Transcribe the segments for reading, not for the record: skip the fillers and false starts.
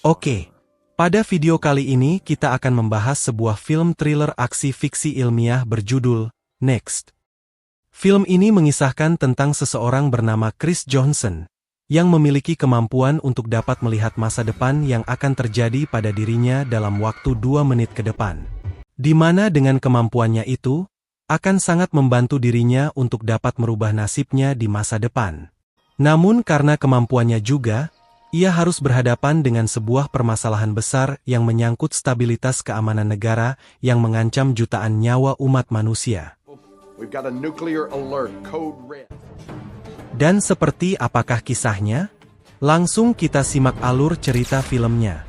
Oke, pada video kali ini kita akan membahas sebuah film thriller aksi fiksi ilmiah berjudul Next. Film ini mengisahkan tentang seseorang bernama Chris Johnson, yang memiliki kemampuan untuk dapat melihat masa depan yang akan terjadi pada dirinya dalam waktu 2 menit ke depan. Di mana dengan kemampuannya itu, akan sangat membantu dirinya untuk dapat merubah nasibnya di masa depan. Namun karena kemampuannya juga, ia harus berhadapan dengan sebuah permasalahan besar yang menyangkut stabilitas keamanan negara yang mengancam jutaan nyawa umat manusia. Dan seperti apakah kisahnya? Langsung kita simak alur cerita filmnya.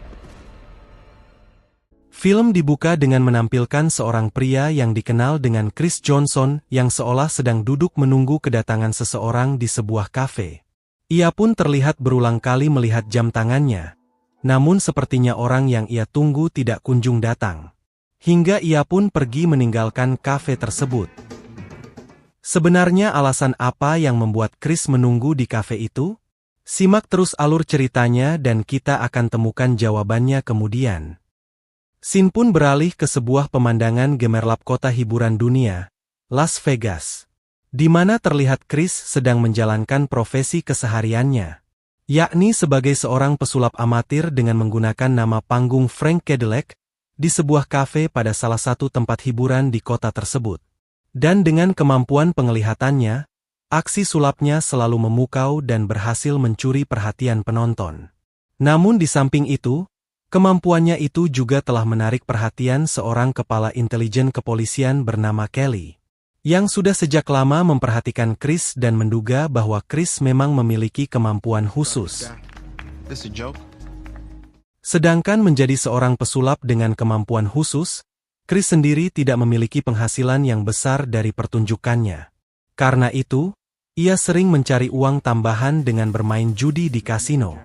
Film dibuka dengan menampilkan seorang pria yang dikenal dengan Chris Johnson yang seolah sedang duduk menunggu kedatangan seseorang di sebuah kafe. Ia pun terlihat berulang kali melihat jam tangannya, namun sepertinya orang yang ia tunggu tidak kunjung datang. Hingga ia pun pergi meninggalkan kafe tersebut. Sebenarnya alasan apa yang membuat Chris menunggu di kafe itu? Simak terus alur ceritanya dan kita akan temukan jawabannya kemudian. Scene pun beralih ke sebuah pemandangan gemerlap kota hiburan dunia, Las Vegas, di mana terlihat Chris sedang menjalankan profesi kesehariannya, yakni sebagai seorang pesulap amatir dengan menggunakan nama panggung Frank Cadillac, di sebuah kafe pada salah satu tempat hiburan di kota tersebut. Dan dengan kemampuan penglihatannya, aksi sulapnya selalu memukau dan berhasil mencuri perhatian penonton. Namun di samping itu, kemampuannya itu juga telah menarik perhatian seorang kepala intelijen kepolisian bernama Kelly, yang sudah sejak lama memperhatikan Chris dan menduga bahwa Chris memang memiliki kemampuan khusus. Sedangkan menjadi seorang pesulap dengan kemampuan khusus, Chris sendiri tidak memiliki penghasilan yang besar dari pertunjukannya. Karena itu, ia sering mencari uang tambahan dengan bermain judi di kasino,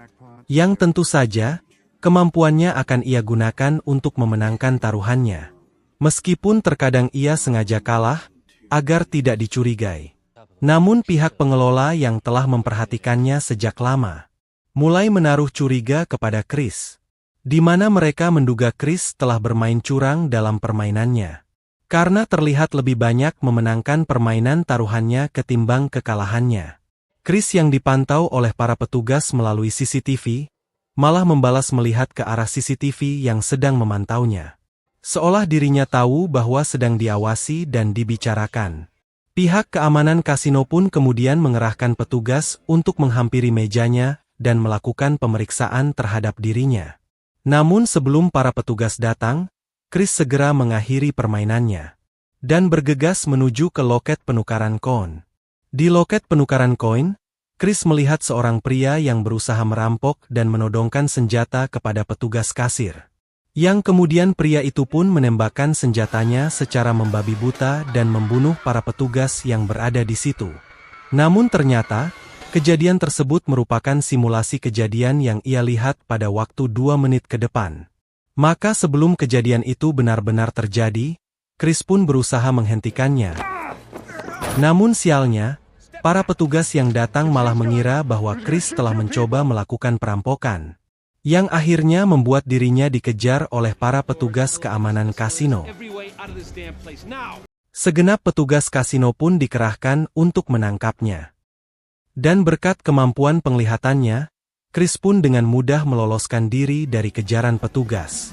yang tentu saja, kemampuannya akan ia gunakan untuk memenangkan taruhannya. Meskipun terkadang ia sengaja kalah, agar tidak dicurigai. Namun pihak pengelola yang telah memperhatikannya sejak lama, mulai menaruh curiga kepada Chris, di mana mereka menduga Chris telah bermain curang dalam permainannya. Karena terlihat lebih banyak memenangkan permainan taruhannya ketimbang kekalahannya. Chris yang dipantau oleh para petugas melalui CCTV, malah membalas melihat ke arah CCTV yang sedang memantaunya. Seolah dirinya tahu bahwa sedang diawasi dan dibicarakan. Pihak keamanan kasino pun kemudian mengerahkan petugas untuk menghampiri mejanya dan melakukan pemeriksaan terhadap dirinya. Namun sebelum para petugas datang, Chris segera mengakhiri permainannya dan bergegas menuju ke loket penukaran koin. Di loket penukaran koin, Chris melihat seorang pria yang berusaha merampok dan menodongkan senjata kepada petugas kasir. Yang kemudian pria itu pun menembakkan senjatanya secara membabi buta dan membunuh para petugas yang berada di situ. Namun ternyata, kejadian tersebut merupakan simulasi kejadian yang ia lihat pada waktu 2 menit ke depan. Maka sebelum kejadian itu benar-benar terjadi, Chris pun berusaha menghentikannya. Namun sialnya, para petugas yang datang malah mengira bahwa Chris telah mencoba melakukan perampokan, yang akhirnya membuat dirinya dikejar oleh para petugas keamanan kasino. Segenap petugas kasino pun dikerahkan untuk menangkapnya. Dan berkat kemampuan penglihatannya, Chris pun dengan mudah meloloskan diri dari kejaran petugas.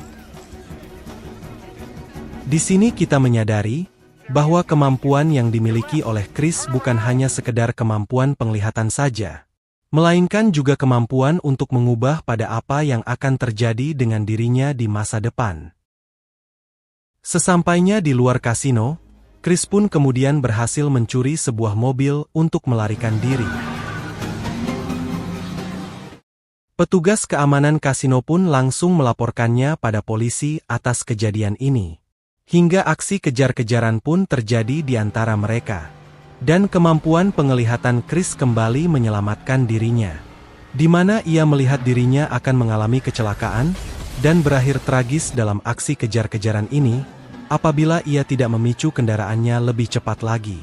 Di sini kita menyadari bahwa kemampuan yang dimiliki oleh Chris bukan hanya sekedar kemampuan penglihatan saja, melainkan juga kemampuan untuk mengubah pada apa yang akan terjadi dengan dirinya di masa depan. Sesampainya di luar kasino, Chris pun kemudian berhasil mencuri sebuah mobil untuk melarikan diri. Petugas keamanan kasino pun langsung melaporkannya pada polisi atas kejadian ini. Hingga aksi kejar-kejaran pun terjadi di antara mereka. Dan kemampuan penglihatan Chris kembali menyelamatkan dirinya, di mana ia melihat dirinya akan mengalami kecelakaan dan berakhir tragis dalam aksi kejar-kejaran ini, apabila ia tidak memicu kendaraannya lebih cepat lagi.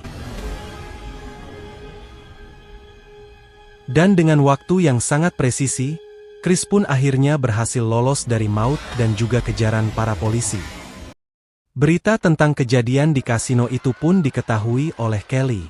Dan dengan waktu yang sangat presisi, Chris pun akhirnya berhasil lolos dari maut dan juga kejaran para polisi. Berita tentang kejadian di kasino itu pun diketahui oleh Kelly.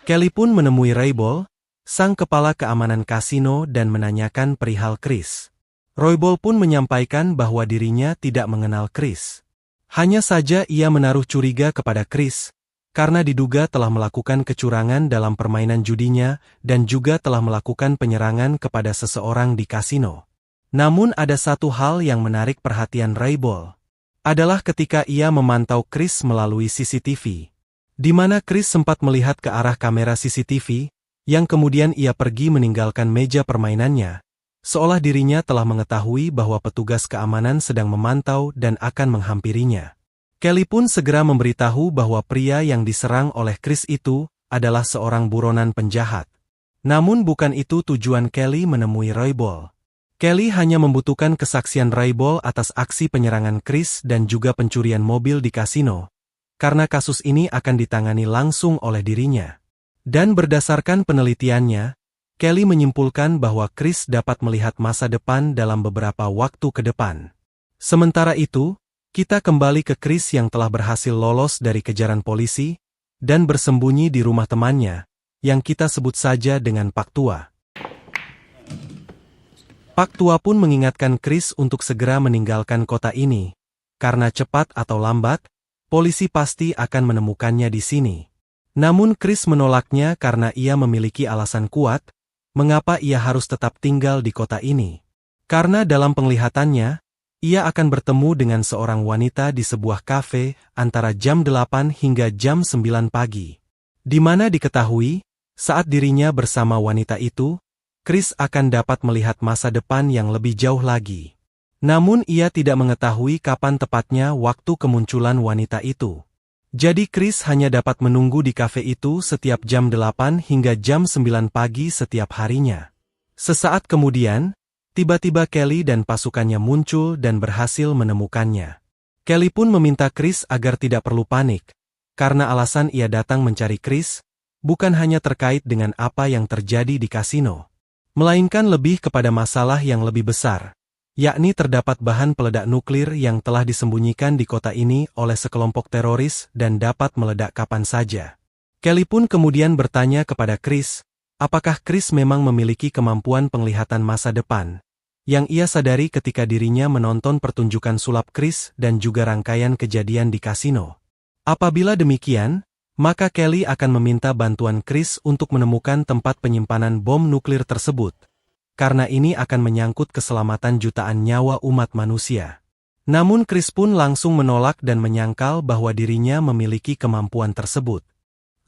Kelly pun menemui Roybal, sang kepala keamanan kasino dan menanyakan perihal Chris. Roybal pun menyampaikan bahwa dirinya tidak mengenal Chris. Hanya saja ia menaruh curiga kepada Chris, karena diduga telah melakukan kecurangan dalam permainan judinya dan juga telah melakukan penyerangan kepada seseorang di kasino. Namun ada satu hal yang menarik perhatian Roybal, adalah ketika ia memantau Chris melalui CCTV, di mana Chris sempat melihat ke arah kamera CCTV, yang kemudian ia pergi meninggalkan meja permainannya, seolah dirinya telah mengetahui bahwa petugas keamanan sedang memantau dan akan menghampirinya. Kelly pun segera memberitahu bahwa pria yang diserang oleh Chris itu adalah seorang buronan penjahat. Namun bukan itu tujuan Kelly menemui Roybal. Kelly hanya membutuhkan kesaksian Roybal atas aksi penyerangan Chris dan juga pencurian mobil di kasino, karena kasus ini akan ditangani langsung oleh dirinya. Dan berdasarkan penelitiannya, Kelly menyimpulkan bahwa Chris dapat melihat masa depan dalam beberapa waktu ke depan. Sementara itu, kita kembali ke Chris yang telah berhasil lolos dari kejaran polisi dan bersembunyi di rumah temannya, yang kita sebut saja dengan Pak Tua. Pak Tua pun mengingatkan Chris untuk segera meninggalkan kota ini, karena cepat atau lambat, polisi pasti akan menemukannya di sini. Namun Chris menolaknya karena ia memiliki alasan kuat, mengapa ia harus tetap tinggal di kota ini. Karena dalam penglihatannya, ia akan bertemu dengan seorang wanita di sebuah kafe antara jam 8 hingga jam 9 pagi. Di mana diketahui, saat dirinya bersama wanita itu, Chris akan dapat melihat masa depan yang lebih jauh lagi. Namun ia tidak mengetahui kapan tepatnya waktu kemunculan wanita itu. Jadi Chris hanya dapat menunggu di kafe itu setiap jam 8 hingga jam 9 pagi setiap harinya. Sesaat kemudian, tiba-tiba Kelly dan pasukannya muncul dan berhasil menemukannya. Kelly pun meminta Chris agar tidak perlu panik, karena alasan ia datang mencari Chris, bukan hanya terkait dengan apa yang terjadi di kasino, melainkan lebih kepada masalah yang lebih besar, yakni terdapat bahan peledak nuklir yang telah disembunyikan di kota ini oleh sekelompok teroris dan dapat meledak kapan saja. Kelly pun kemudian bertanya kepada Chris, apakah Chris memang memiliki kemampuan penglihatan masa depan, yang ia sadari ketika dirinya menonton pertunjukan sulap Chris dan juga rangkaian kejadian di kasino. Apabila demikian, maka Kelly akan meminta bantuan Chris untuk menemukan tempat penyimpanan bom nuklir tersebut, karena ini akan menyangkut keselamatan jutaan nyawa umat manusia. Namun Chris pun langsung menolak dan menyangkal bahwa dirinya memiliki kemampuan tersebut.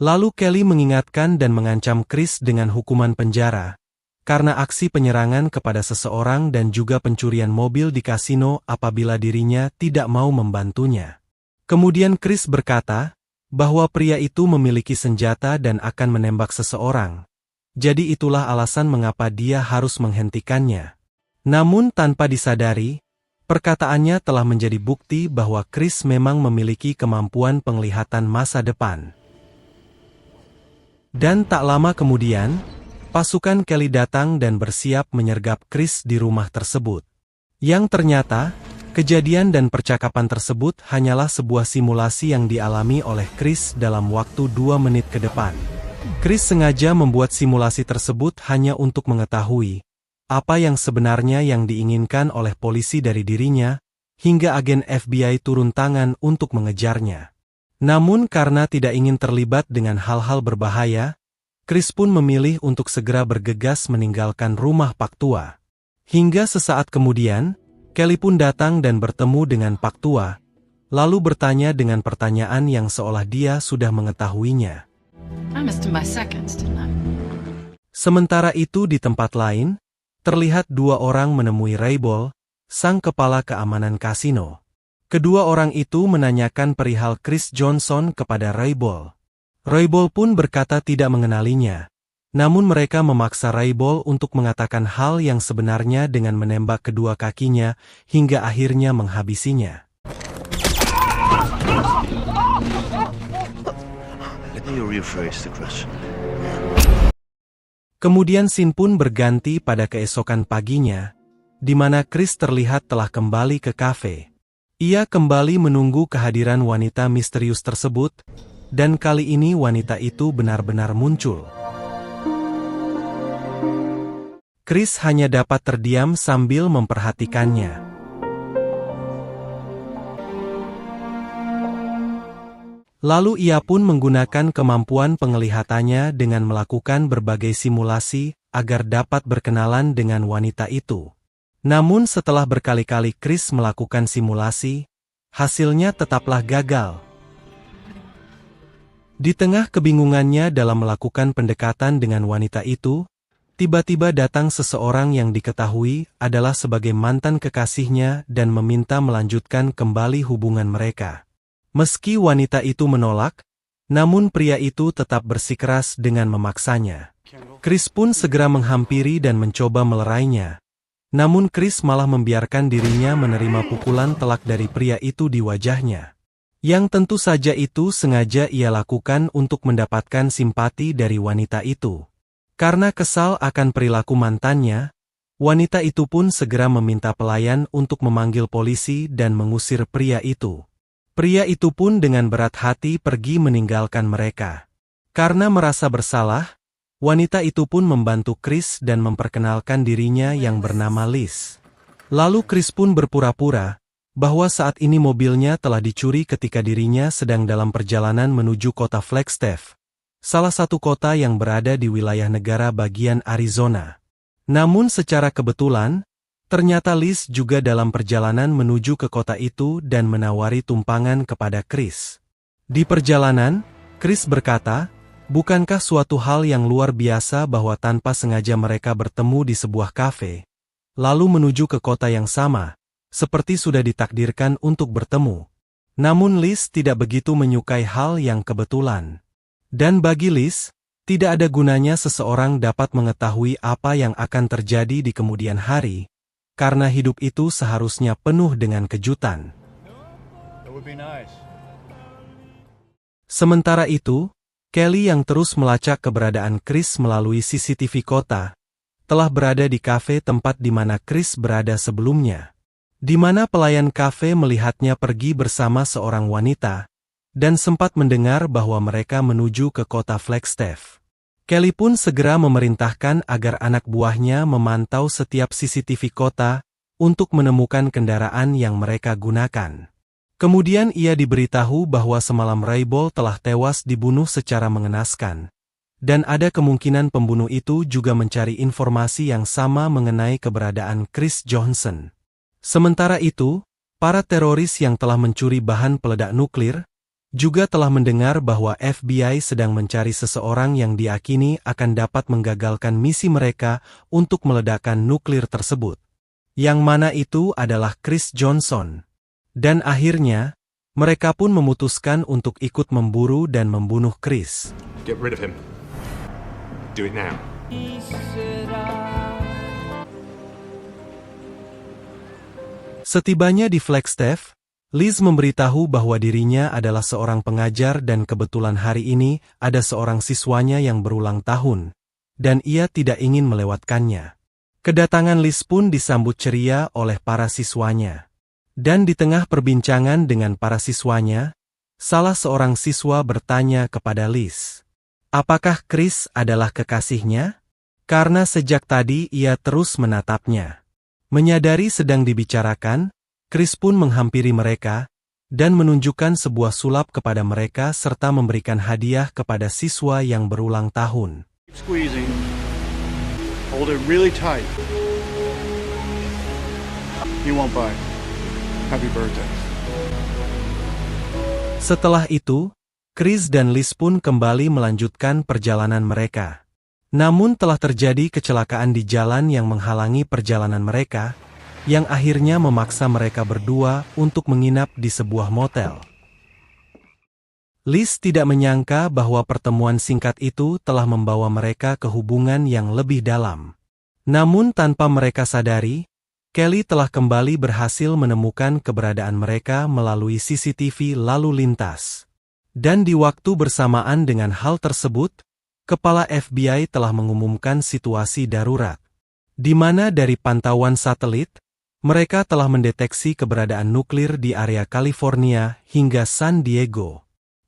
Lalu Kelly mengingatkan dan mengancam Chris dengan hukuman penjara, karena aksi penyerangan kepada seseorang dan juga pencurian mobil di kasino apabila dirinya tidak mau membantunya. Kemudian Chris berkata, bahwa pria itu memiliki senjata dan akan menembak seseorang. Jadi itulah alasan mengapa dia harus menghentikannya. Namun tanpa disadari, perkataannya telah menjadi bukti bahwa Chris memang memiliki kemampuan penglihatan masa depan. Dan tak lama kemudian, pasukan Kelly datang dan bersiap menyergap Chris di rumah tersebut. Yang ternyata, kejadian dan percakapan tersebut hanyalah sebuah simulasi yang dialami oleh Chris dalam waktu 2 menit ke depan. Chris sengaja membuat simulasi tersebut hanya untuk mengetahui apa yang sebenarnya yang diinginkan oleh polisi dari dirinya, hingga agen FBI turun tangan untuk mengejarnya. Namun karena tidak ingin terlibat dengan hal-hal berbahaya, Chris pun memilih untuk segera bergegas meninggalkan rumah Pak Tua. Hingga sesaat kemudian, Kelly pun datang dan bertemu dengan Pak Tua, lalu bertanya dengan pertanyaan yang seolah dia sudah mengetahuinya. Sementara itu di tempat lain, terlihat 2 orang menemui Roybal, sang kepala keamanan kasino. Kedua orang itu menanyakan perihal Chris Johnson kepada Roybal. Roybal pun berkata tidak mengenalinya, namun mereka memaksa Roybal untuk mengatakan hal yang sebenarnya dengan menembak kedua kakinya hingga akhirnya menghabisinya. Kemudian scene pun berganti pada keesokan paginya, di mana Chris terlihat telah kembali ke kafe. Ia kembali menunggu kehadiran wanita misterius tersebut, dan kali ini wanita itu benar-benar muncul. Chris hanya dapat terdiam sambil memperhatikannya. Lalu ia pun menggunakan kemampuan penglihatannya dengan melakukan berbagai simulasi agar dapat berkenalan dengan wanita itu. Namun setelah berkali-kali Chris melakukan simulasi, hasilnya tetaplah gagal. Di tengah kebingungannya dalam melakukan pendekatan dengan wanita itu, tiba-tiba datang seseorang yang diketahui adalah sebagai mantan kekasihnya dan meminta melanjutkan kembali hubungan mereka. Meski wanita itu menolak, namun pria itu tetap bersikeras dengan memaksanya. Chris pun segera menghampiri dan mencoba melerainya. Namun Chris malah membiarkan dirinya menerima pukulan telak dari pria itu di wajahnya. Yang tentu saja itu sengaja ia lakukan untuk mendapatkan simpati dari wanita itu. Karena kesal akan perilaku mantannya, wanita itu pun segera meminta pelayan untuk memanggil polisi dan mengusir pria itu. Pria itu pun dengan berat hati pergi meninggalkan mereka. Karena merasa bersalah, wanita itu pun membantu Chris dan memperkenalkan dirinya yang bernama Liz. Lalu Chris pun berpura-pura bahwa saat ini mobilnya telah dicuri ketika dirinya sedang dalam perjalanan menuju kota Flagstaff, salah satu kota yang berada di wilayah negara bagian Arizona. Namun secara kebetulan, ternyata Liz juga dalam perjalanan menuju ke kota itu dan menawari tumpangan kepada Chris. Di perjalanan, Chris berkata, bukankah suatu hal yang luar biasa bahwa tanpa sengaja mereka bertemu di sebuah kafe, lalu menuju ke kota yang sama, seperti sudah ditakdirkan untuk bertemu. Namun Liz tidak begitu menyukai hal yang kebetulan. Dan bagi Liz, tidak ada gunanya seseorang dapat mengetahui apa yang akan terjadi di kemudian hari, karena hidup itu seharusnya penuh dengan kejutan. Sementara itu, Kelly yang terus melacak keberadaan Chris melalui CCTV kota, telah berada di kafe tempat di mana Chris berada sebelumnya. Di mana pelayan kafe melihatnya pergi bersama seorang wanita, dan sempat mendengar bahwa mereka menuju ke kota Flagstaff. Kelly pun segera memerintahkan agar anak buahnya memantau setiap CCTV kota untuk menemukan kendaraan yang mereka gunakan. Kemudian ia diberitahu bahwa semalam Raybol telah tewas dibunuh secara mengenaskan. Dan ada kemungkinan pembunuh itu juga mencari informasi yang sama mengenai keberadaan Chris Johnson. Sementara itu, para teroris yang telah mencuri bahan peledak nuklir juga telah mendengar bahwa FBI sedang mencari seseorang yang diakini akan dapat menggagalkan misi mereka untuk meledakkan nuklir tersebut. Yang mana itu adalah Chris Johnson. Dan akhirnya, mereka pun memutuskan untuk ikut memburu dan membunuh Chris. Get rid of him. Do it now. Setibanya di Flagstaff, Liz memberitahu bahwa dirinya adalah seorang pengajar dan kebetulan hari ini ada seorang siswanya yang berulang tahun, dan ia tidak ingin melewatkannya. Kedatangan Liz pun disambut ceria oleh para siswanya. Dan di tengah perbincangan dengan para siswanya, salah seorang siswa bertanya kepada Liz, apakah Chris adalah kekasihnya? Karena sejak tadi ia terus menatapnya. Menyadari sedang dibicarakan, Chris pun menghampiri mereka, dan menunjukkan sebuah sulap kepada mereka serta memberikan hadiah kepada siswa yang berulang tahun. Squeezing. Hold it really tight. You won't bite. Happy birthday. Setelah itu, Chris dan Liz pun kembali melanjutkan perjalanan mereka. Namun telah terjadi kecelakaan di jalan yang menghalangi perjalanan mereka, yang akhirnya memaksa mereka berdua untuk menginap di sebuah motel. Liz tidak menyangka bahwa pertemuan singkat itu telah membawa mereka ke hubungan yang lebih dalam. Namun tanpa mereka sadari, Kelly telah kembali berhasil menemukan keberadaan mereka melalui CCTV lalu lintas. Dan di waktu bersamaan dengan hal tersebut, Kepala FBI telah mengumumkan situasi darurat. di mana dari pantauan satelit, mereka telah mendeteksi keberadaan nuklir di area California hingga San Diego.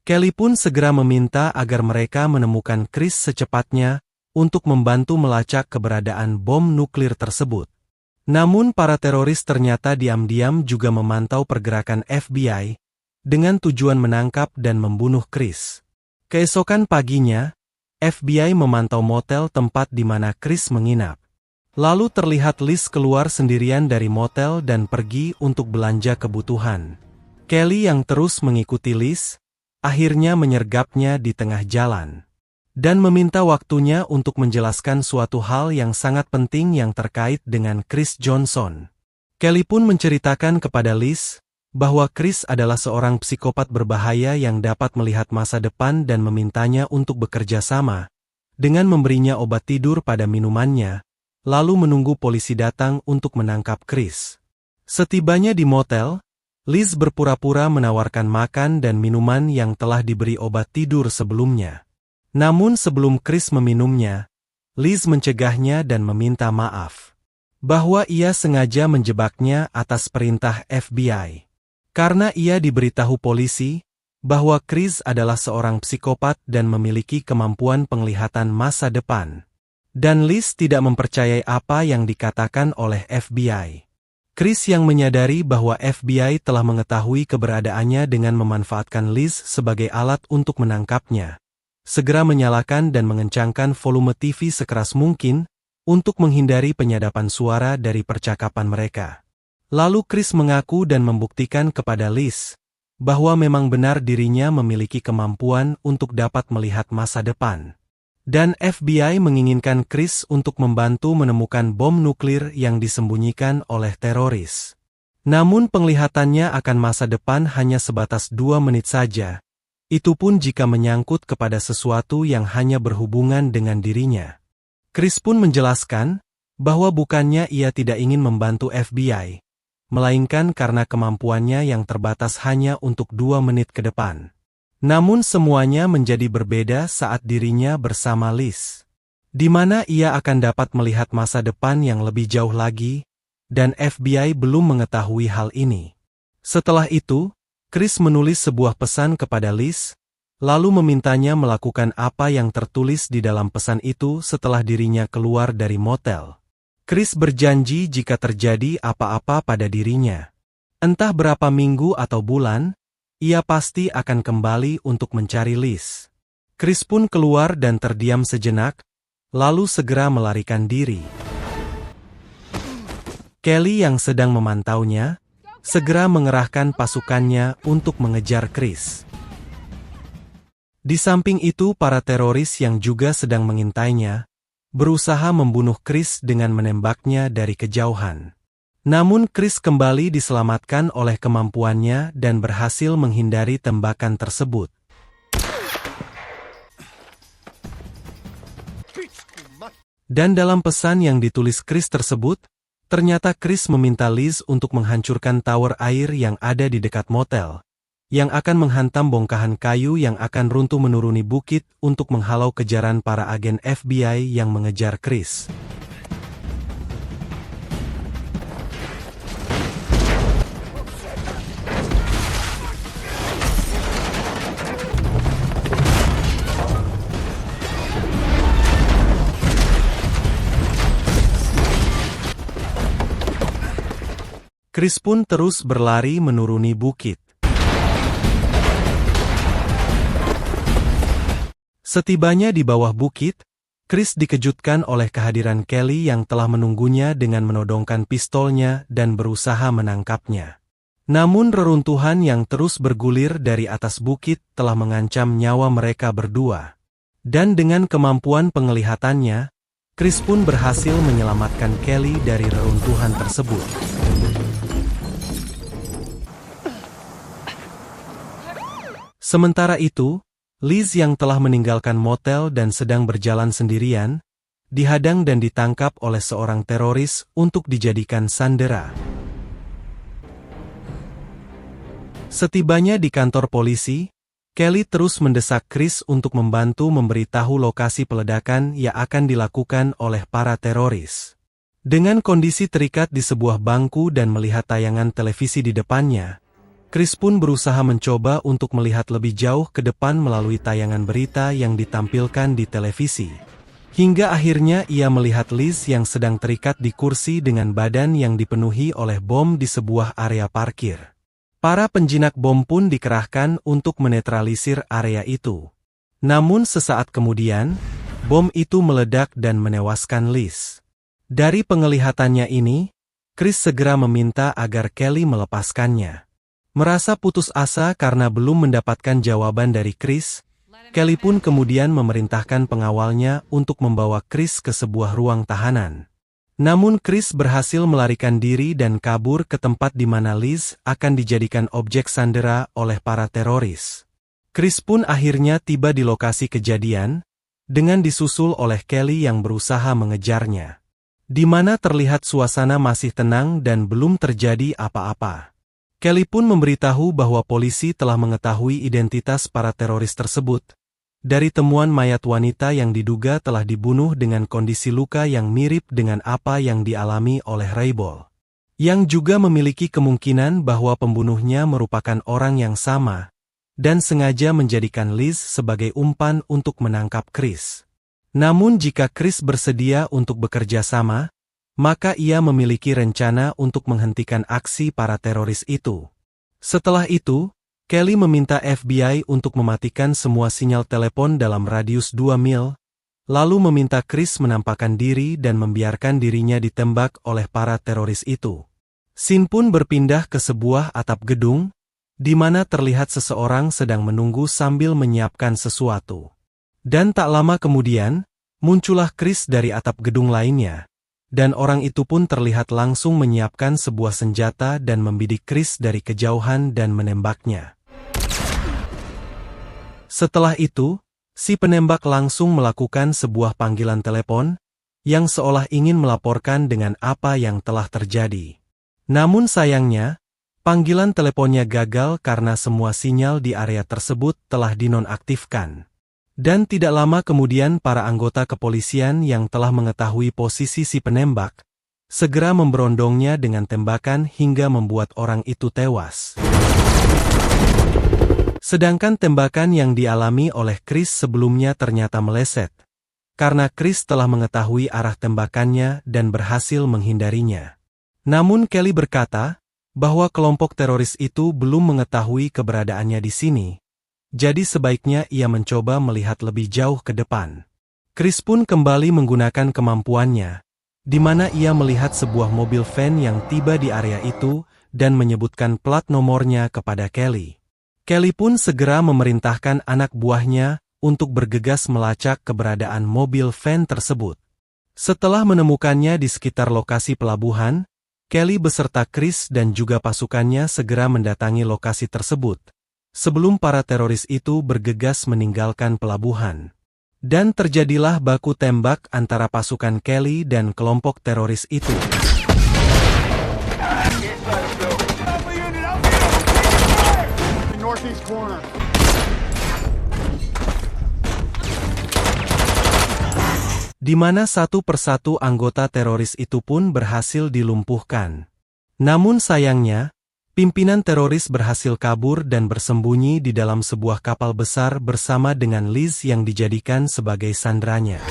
Kelly pun segera meminta agar mereka menemukan Chris secepatnya untuk membantu melacak keberadaan bom nuklir tersebut. Namun para teroris ternyata diam-diam juga memantau pergerakan FBI dengan tujuan menangkap dan membunuh Chris. Keesokan paginya, FBI memantau motel tempat di mana Chris menginap. Lalu terlihat Liz keluar sendirian dari motel dan pergi untuk belanja kebutuhan. Kelly yang terus mengikuti Liz, akhirnya menyergapnya di tengah jalan. Dan meminta waktunya untuk menjelaskan suatu hal yang sangat penting yang terkait dengan Chris Johnson. Kelly pun menceritakan kepada Liz bahwa Chris adalah seorang psikopat berbahaya yang dapat melihat masa depan dan memintanya untuk bekerja sama, dengan memberinya obat tidur pada minumannya, lalu menunggu polisi datang untuk menangkap Chris. Setibanya di motel, Liz berpura-pura menawarkan makan dan minuman yang telah diberi obat tidur sebelumnya. Namun sebelum Chris meminumnya, Liz mencegahnya dan meminta maaf, bahwa ia sengaja menjebaknya atas perintah FBI. Karena ia diberitahu polisi bahwa Chris adalah seorang psikopat dan memiliki kemampuan penglihatan masa depan. Dan Liz tidak mempercayai apa yang dikatakan oleh FBI. Chris yang menyadari bahwa FBI telah mengetahui keberadaannya dengan memanfaatkan Liz sebagai alat untuk menangkapnya, segera menyalakan dan mengencangkan volume TV sekeras mungkin untuk menghindari penyadapan suara dari percakapan mereka. Lalu Chris mengaku dan membuktikan kepada Liz bahwa memang benar dirinya memiliki kemampuan untuk dapat melihat masa depan. Dan FBI menginginkan Chris untuk membantu menemukan bom nuklir yang disembunyikan oleh teroris. Namun penglihatannya akan masa depan hanya sebatas 2 menit saja. Itu pun jika menyangkut kepada sesuatu yang hanya berhubungan dengan dirinya. Chris pun menjelaskan bahwa bukannya ia tidak ingin membantu FBI, melainkan karena kemampuannya yang terbatas hanya untuk 2 menit ke depan. Namun semuanya menjadi berbeda saat dirinya bersama Liz, di mana ia akan dapat melihat masa depan yang lebih jauh lagi, dan FBI belum mengetahui hal ini. Setelah itu, Chris menulis sebuah pesan kepada Liz, lalu memintanya melakukan apa yang tertulis di dalam pesan itu setelah dirinya keluar dari motel. Chris berjanji jika terjadi apa-apa pada dirinya, entah berapa minggu atau bulan, ia pasti akan kembali untuk mencari Liz. Chris pun keluar dan terdiam sejenak, lalu segera melarikan diri. Kelly yang sedang memantaunya, segera mengerahkan pasukannya untuk mengejar Chris. Di samping itu para teroris yang juga sedang mengintainya, berusaha membunuh Chris dengan menembaknya dari kejauhan. Namun Chris kembali diselamatkan oleh kemampuannya dan berhasil menghindari tembakan tersebut. Dan dalam pesan yang ditulis Chris tersebut, ternyata Chris meminta Liz untuk menghancurkan tower air yang ada di dekat motel, yang akan menghantam bongkahan kayu yang akan runtuh menuruni bukit untuk menghalau kejaran para agen FBI yang mengejar Chris. Chris pun terus berlari menuruni bukit. Setibanya di bawah bukit, Chris dikejutkan oleh kehadiran Kelly yang telah menunggunya dengan menodongkan pistolnya dan berusaha menangkapnya. Namun reruntuhan yang terus bergulir dari atas bukit telah mengancam nyawa mereka berdua. Dan dengan kemampuan penglihatannya, Chris pun berhasil menyelamatkan Kelly dari reruntuhan tersebut. Sementara itu, Liz yang telah meninggalkan motel dan sedang berjalan sendirian, dihadang dan ditangkap oleh seorang teroris untuk dijadikan sandera. Setibanya di kantor polisi, Kelly terus mendesak Chris untuk membantu memberitahu lokasi peledakan yang akan dilakukan oleh para teroris. Dengan kondisi terikat di sebuah bangku dan melihat tayangan televisi di depannya, Chris pun berusaha mencoba untuk melihat lebih jauh ke depan melalui tayangan berita yang ditampilkan di televisi. Hingga akhirnya ia melihat Liz yang sedang terikat di kursi dengan badan yang dipenuhi oleh bom di sebuah area parkir. Para penjinak bom pun dikerahkan untuk menetralisir area itu. Namun sesaat kemudian, bom itu meledak dan menewaskan Liz. Dari penglihatannya ini, Chris segera meminta agar Kelly melepaskannya. Merasa putus asa karena belum mendapatkan jawaban dari Chris, Kelly pun kemudian memerintahkan pengawalnya untuk membawa Chris ke sebuah ruang tahanan. Namun Chris berhasil melarikan diri dan kabur ke tempat di mana Liz akan dijadikan objek sandera oleh para teroris. Chris pun akhirnya tiba di lokasi kejadian, dengan disusul oleh Kelly yang berusaha mengejarnya. Di mana terlihat suasana masih tenang dan belum terjadi apa-apa. Kelly pun memberitahu bahwa polisi telah mengetahui identitas para teroris tersebut, dari temuan mayat wanita yang diduga telah dibunuh dengan kondisi luka yang mirip dengan apa yang dialami oleh Raybol, yang juga memiliki kemungkinan bahwa pembunuhnya merupakan orang yang sama, dan sengaja menjadikan Liz sebagai umpan untuk menangkap Chris. Namun jika Chris bersedia untuk bekerja sama, maka ia memiliki rencana untuk menghentikan aksi para teroris itu. Setelah itu, Kelly meminta FBI untuk mematikan semua sinyal telepon dalam radius 2 mil, lalu meminta Chris menampakkan diri dan membiarkan dirinya ditembak oleh para teroris itu. Scene pun berpindah ke sebuah atap gedung, di mana terlihat seseorang sedang menunggu sambil menyiapkan sesuatu. Dan tak lama kemudian, muncullah Chris dari atap gedung lainnya. Dan orang itu pun terlihat langsung menyiapkan sebuah senjata dan membidik Chris dari kejauhan dan menembaknya. Setelah itu, si penembak langsung melakukan sebuah panggilan telepon, yang seolah ingin melaporkan dengan apa yang telah terjadi. Namun sayangnya, panggilan teleponnya gagal karena semua sinyal di area tersebut telah dinonaktifkan. Dan tidak lama kemudian para anggota kepolisian yang telah mengetahui posisi si penembak, segera memberondongnya dengan tembakan hingga membuat orang itu tewas. Sedangkan tembakan yang dialami oleh Chris sebelumnya ternyata meleset, karena Chris telah mengetahui arah tembakannya dan berhasil menghindarinya. Namun Kelly berkata, bahwa kelompok teroris itu belum mengetahui keberadaannya di sini. Jadi sebaiknya ia mencoba melihat lebih jauh ke depan. Chris pun kembali menggunakan kemampuannya, di mana ia melihat sebuah mobil van yang tiba di area itu dan menyebutkan plat nomornya kepada Kelly. Kelly pun segera memerintahkan anak buahnya untuk bergegas melacak keberadaan mobil van tersebut. Setelah menemukannya di sekitar lokasi pelabuhan, Kelly beserta Chris dan juga pasukannya segera mendatangi lokasi tersebut. Sebelum para teroris itu bergegas meninggalkan pelabuhan. Dan terjadilah baku tembak antara pasukan Kelly dan kelompok teroris itu. Di mana satu persatu anggota teroris itu pun berhasil dilumpuhkan. Namun sayangnya, pimpinan teroris berhasil kabur dan bersembunyi di dalam sebuah kapal besar bersama dengan Liz yang dijadikan sebagai sandranya.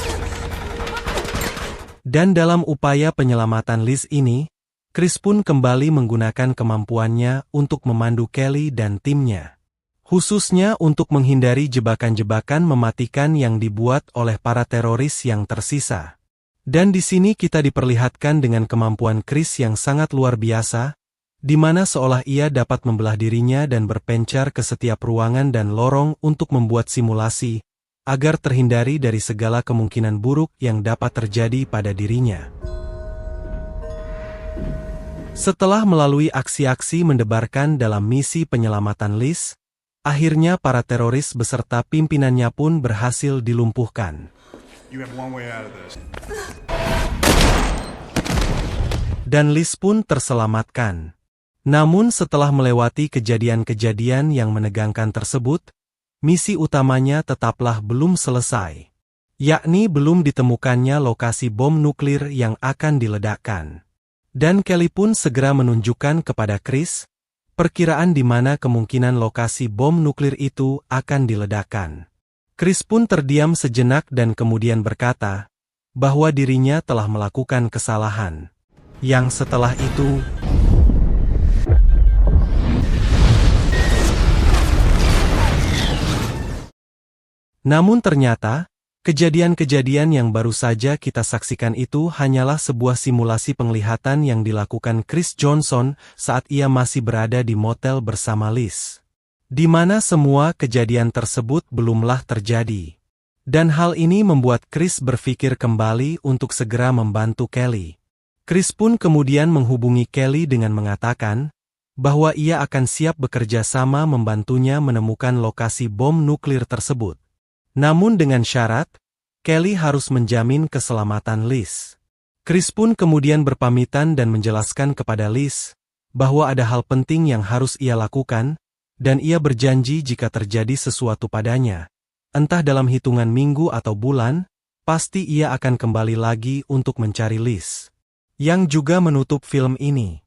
Dan dalam upaya penyelamatan Liz ini, Chris pun kembali menggunakan kemampuannya untuk memandu Kelly dan timnya. Khususnya untuk menghindari jebakan-jebakan mematikan yang dibuat oleh para teroris yang tersisa. Dan di sini kita diperlihatkan dengan kemampuan Chris yang sangat luar biasa, di mana seolah ia dapat membelah dirinya dan berpencar ke setiap ruangan dan lorong untuk membuat simulasi, agar terhindari dari segala kemungkinan buruk yang dapat terjadi pada dirinya. Setelah melalui aksi-aksi mendebarkan dalam misi penyelamatan Liz, akhirnya para teroris beserta pimpinannya pun berhasil dilumpuhkan. Dan Liz pun terselamatkan. Namun setelah melewati kejadian-kejadian yang menegangkan tersebut, misi utamanya tetaplah belum selesai. yakni belum ditemukannya lokasi bom nuklir yang akan diledakkan. Dan Kelly pun segera menunjukkan kepada Chris perkiraan di mana kemungkinan lokasi bom nuklir itu akan diledakkan. Chris pun terdiam sejenak dan kemudian berkata bahwa dirinya telah melakukan kesalahan. Yang setelah itu, namun ternyata, kejadian-kejadian yang baru saja kita saksikan itu hanyalah sebuah simulasi penglihatan yang dilakukan Chris Johnson saat ia masih berada di motel bersama Liz. Di mana semua kejadian tersebut belumlah terjadi. Dan hal ini membuat Chris berpikir kembali untuk segera membantu Kelly. Chris pun kemudian menghubungi Kelly dengan mengatakan bahwa ia akan siap bekerja sama membantunya menemukan lokasi bom nuklir tersebut. Namun dengan syarat, Kelly harus menjamin keselamatan Liz. Chris pun kemudian berpamitan dan menjelaskan kepada Liz bahwa ada hal penting yang harus ia lakukan, dan ia berjanji jika terjadi sesuatu padanya, entah dalam hitungan minggu atau bulan, pasti ia akan kembali lagi untuk mencari Liz. Yang juga menutup film ini.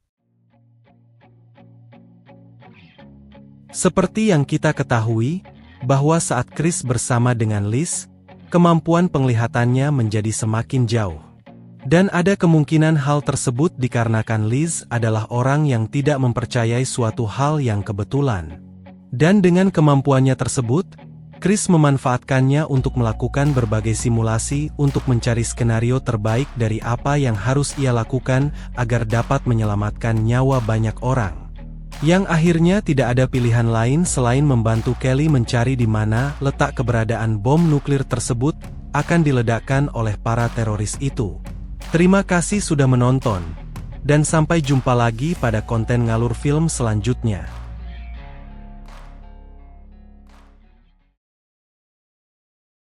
Seperti yang kita ketahui, bahwa saat Chris bersama dengan Liz, kemampuan penglihatannya menjadi semakin jauh. Dan ada kemungkinan hal tersebut dikarenakan Liz adalah orang yang tidak mempercayai suatu hal yang kebetulan. Dan dengan kemampuannya tersebut, Chris memanfaatkannya untuk melakukan berbagai simulasi untuk mencari skenario terbaik dari apa yang harus ia lakukan agar dapat menyelamatkan nyawa banyak orang. Yang akhirnya tidak ada pilihan lain selain membantu Kelly mencari di mana letak keberadaan bom nuklir tersebut akan diledakkan oleh para teroris itu. Terima kasih sudah menonton, dan sampai jumpa lagi pada konten ngalur film selanjutnya.